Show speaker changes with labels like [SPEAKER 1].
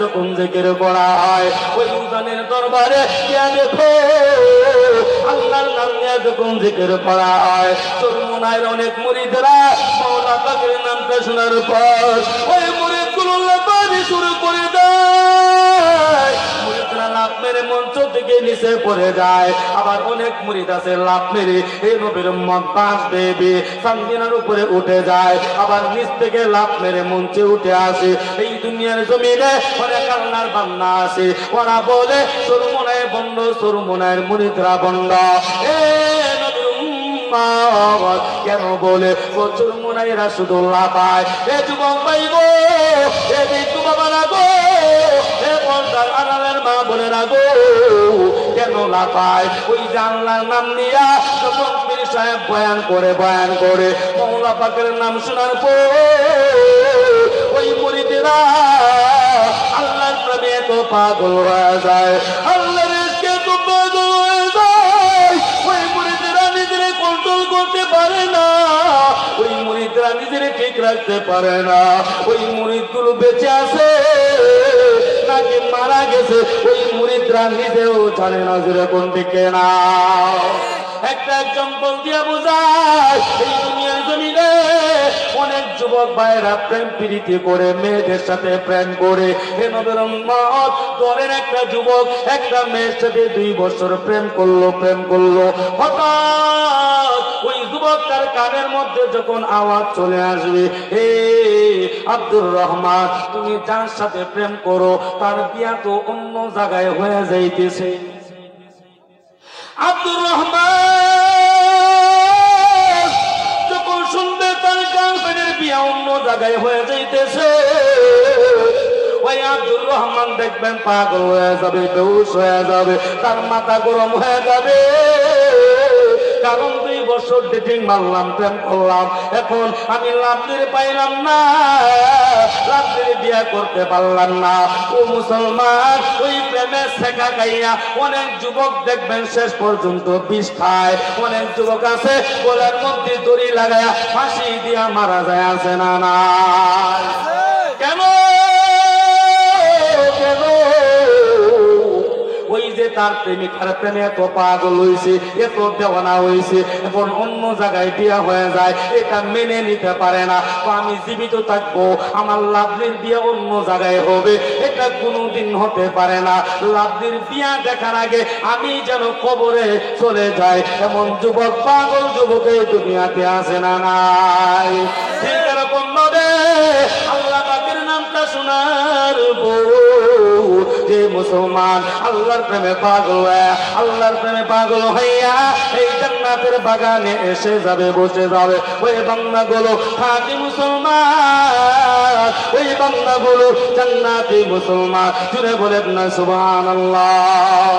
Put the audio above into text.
[SPEAKER 1] যখন জিকির করা হয় ওই উজানের দরবারে গিয়া দেখো আল্লাহর নাম নিয়ে যখন জিকির করা হয় চরমোনাইর অনেক মুরিদরা মাওলা পাকের নামটা শোনার পর ওই মুরিদগুলো লাফাতে শুরু করে দেয়। মুরিদরা লাফ মেরে মঞ্চ থেকে নিচে পড়ে যায়। আবার অনেক মুরিদ আছে লাফ মেরে এই নবীর উম্মত বাঁচবে সামদিনার উপরে উঠে যায়। আবার নিচ থেকে লাফ মেরে মঞ্চে উঠে আসে। এই দুনিয়ার জমিনে অনেক আল্লাহর বান্দা আছে, ওরা বলে চরমোনাই বন্ধ, চরমোনাইয়ের মুরিদরা বন্ধ। কেন বলে প্রচুর মুনাইরা শুধু লাফায়। এ যুবক ভাই গো, এ বিট্টু বাবা না গো, এ পর্দার আড়ালের মা বলে না গো, কেন লাফায়? ওই জানলার নাম নিয়া যখন পীর সাহেব বয়ান করে মওলা পাকের নাম শোনার পর ওই মুরিদেরা আল্লাহর প্রেমে তো পাগল হয়ে যায়, আল্লাহর ইশকে তো পাগল হয়ে যায়। ওই মুরিদেরা নিজেরে কন্ট্রোল করতে পারে না, ওই মুরিদরা নিজেরে ঠিক রাখতে পারে না। ওই মুরিদগুলো বেঁচে আছে নাকি মারা গেছে ওই মুরিদরা নিজেও জানে না, যেরকম দিকে না একটা এক্সাম্পল দিয়া বোঝায়। এই দুনিয়ার জমিনে অনেক যুবক ভাইরা প্রেম প্রীতি করে মেয়েদের সাথে প্রেম করে হে নবীর উম্মত, ধরেন একটা যুবক একটা মেয়ের সাথে 2 বছর প্রেম করলো হঠাৎ ওই যুবকটার কানের মধ্যে যখন আওয়াজ চলে আসবে, হে আব্দুর রহমান, তুমি যার সাথে প্রেম করো তার বিয়া তো অন্য জায়গায় হয়ে যাইতেছে। আব্দুর রহমান যখন শুনবে তার গার্লফ্রেন্ডের বিয়া অন্য জায়গায় হয়ে যাইতেছে, ওই আব্দুর রহমান দেখবেন পাগল হয়ে যাবে, বেহুশ হয়ে যাবে, তার মাথা গরম হয়ে যাবে। কারণ 2 বছর ডেটিং মারলাম, প্রেম করলাম, এখন আমি লাভদের পাইলাম না, লাভদের বিয়া করতে পারলাম না। ও মুসলমান, ওই প্রেমের শেখা খাইয়া অনেক যুবক দেখবেন শেষ পর্যন্ত বিষ খায়। অনেক যুবক আছে গলার মধ্যে দড়ি লাগায়া ফাঁসি দিয়া মারা যায়, আছে না না? কেন? ওই যে তার প্রেমিকার প্রেমে এত পাগল হয়েছে, এত দেওয়ানা হয়েছে, এখন অন্য জায়গায় বিয়া হয়ে যায়, এটা মেনে নিতে পারে না। আমি জীবিত থাকবো, আমার লাভলির বিয়ে অন্য জায়গায় হবে, এটা কোনোদিন হতে পারে না। লাভলির বিয়া দেখার আগে আমি যেন কবরে চলে যাই, এমন যুবক পাগল যুবক এই দুনিয়াতে আছে না নাই? ঠিক এরকম ভাবে আল্লাহ পাকের নামটা শোনার পর যে মুসলমান আল্লাহর প্রেমে পাগল হইয়া এই জান্নাতের বাগানে এসে যাবে, বসে যাবে, ওই বান্দাগুলো খাঁটি মুসলমান, ওই বান্দাগুলো জান্নাতি মুসলমান। জুড়ে বলেন না সুবহানাল্লাহ।